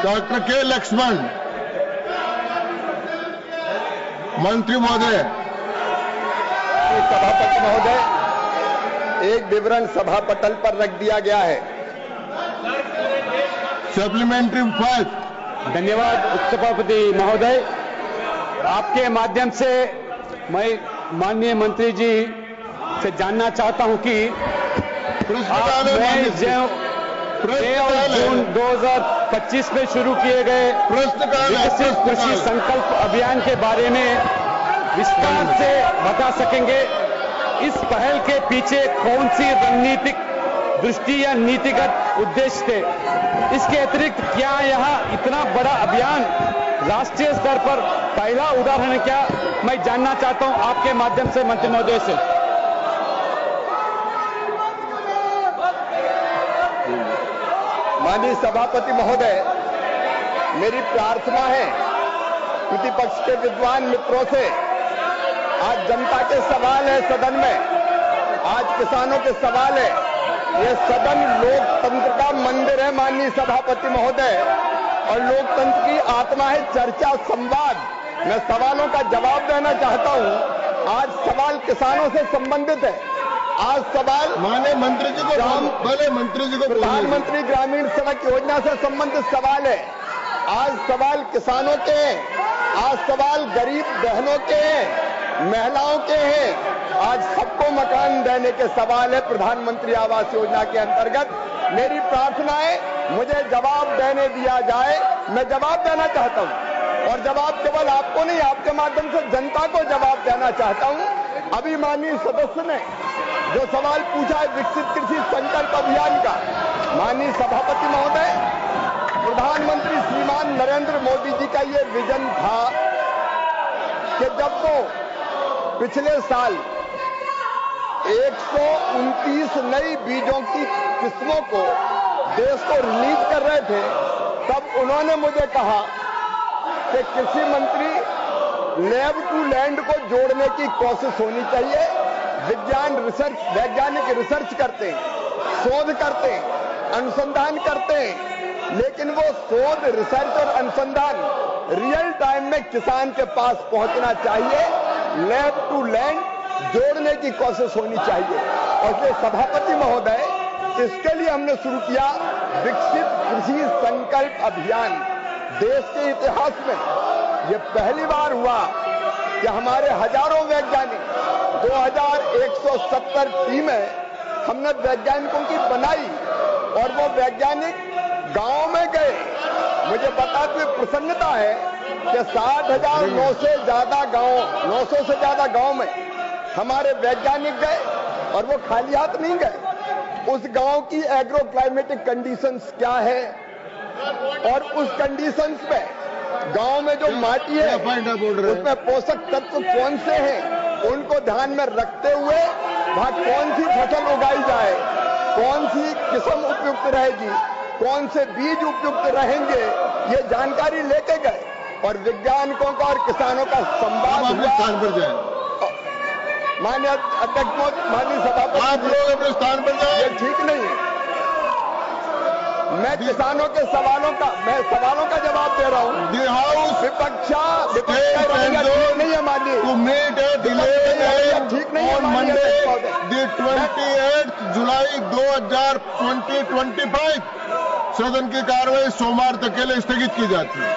Doctor के लक्ष्मण, मंत्री महोदय। सभापति महोदय, एक विवरण सभा पटल पर रख दिया गया है। Supplementary first. धन्यवाद उपसभापति महोदय। आपके माध्यम से मैं माननीय मंत्री जी से जानना चाहता हूं कि जून 2025 में शुरू किए गए विकसित कृषि संकल्प अभियान के बारे में विस्तार से बता सकेंगे। इस पहल के पीछे कौन सी रणनीतिक दृष्टि या नीतिगत उद्देश्य थे? इसके अतिरिक्त क्या यह इतना बड़ा अभियान राष्ट्रीय स्तर पर पहला उदाहरण है क्या? मैं जानना चाहता हूं आपके माध्यम से मंत्री महोदय से। माननीय सभापति महोदय, मेरी प्रार्थना है प्रतिपक्ष के विद्वान मित्रों से, आज जनता के सवाल है सदन में, आज किसानों के सवाल है। ये सदन लोकतंत्र का मंदिर है माननीय सभापति महोदय, और लोकतंत्र की आत्मा है चर्चा, संवाद। मैं सवालों का जवाब देना चाहता हूं। आज सवाल किसानों से संबंधित है। आज सवाल माननीय मंत्री जी को प्रधानमंत्री ग्रामीण सड़क योजना से संबंधित सवाल है। आज सवाल किसानों के हैं, आज सवाल गरीब बहनों के हैं, महिलाओं के हैं। आज सबको मकान देने के सवाल है प्रधानमंत्री आवास योजना के अंतर्गत। मेरी प्रार्थना है मुझे जवाब देने दिया जाए। मैं जवाब देना चाहता हूं, और जवाब केवल आपको नहीं, आपके माध्यम से जनता को जवाब देना चाहता हूं। अभी माननीय सदस्य ने जो सवाल पूछा है विकसित कृषि संकल्प अभियान का, माननीय सभापति महोदय, प्रधानमंत्री श्रीमान नरेंद्र मोदी जी का ये विजन था कि जब वो पिछले साल 129 नई बीजों की किस्मों को देश को रिलीज कर रहे थे, तब उन्होंने मुझे कहा कि कृषि मंत्री लैब टू लैंड को जोड़ने की कोशिश होनी चाहिए। वैज्ञानिक रिसर्च करते हैं, शोध करते हैं, अनुसंधान करते हैं, लेकिन वो शोध, रिसर्च और अनुसंधान रियल टाइम में किसान के पास पहुंचना चाहिए। लैब टू लैंड जोड़ने की कोशिश होनी चाहिए। और इसलिए सभापति महोदय, इसके लिए हमने शुरू किया विकसित कृषि संकल्प अभियान। देश के इतिहास में यह पहली बार हुआ कि हमारे हजारों वैज्ञानिक, 2170 टीमें हमने वैज्ञानिकों की बनाई, और वो वैज्ञानिक गांव में गए। मुझे बताते हुए प्रसन्नता है कि 60,900 से ज्यादा गांव में हमारे वैज्ञानिक गए, और वो खाली हाथ नहीं गए। उस गांव की एग्रो क्लाइमेटिक कंडीशंस क्या है, और उस कंडीशंस में गांव में जो माटी है उसमें पोषक तत्व कौन से हैं, उनको ध्यान में रखते हुए वहां कौन सी फसल उगाई जाए, कौन सी किस्म उपयुक्त रहेगी, कौन से बीज उपयुक्त रहेंगे, ये जानकारी लेके गए। और वैज्ञानिकों का और किसानों का संवाद हुआ। स्थान पर जाए माननीय अध्यक्ष, माननीय सभापति, आप लोग अपने स्थान पर जाए। ये ठीक नहीं है। मैं किसानों के सवालों का जवाब दे रहा हूं। दी हाउस विपक्ष ठीक नहीं है माननीय, टू मीट ए डिले ठीक नहीं है ऑन मंडे दी 28 जुलाई 2025 सदन की कार्रवाई सोमवार तक के लिए स्थगित की जाती है।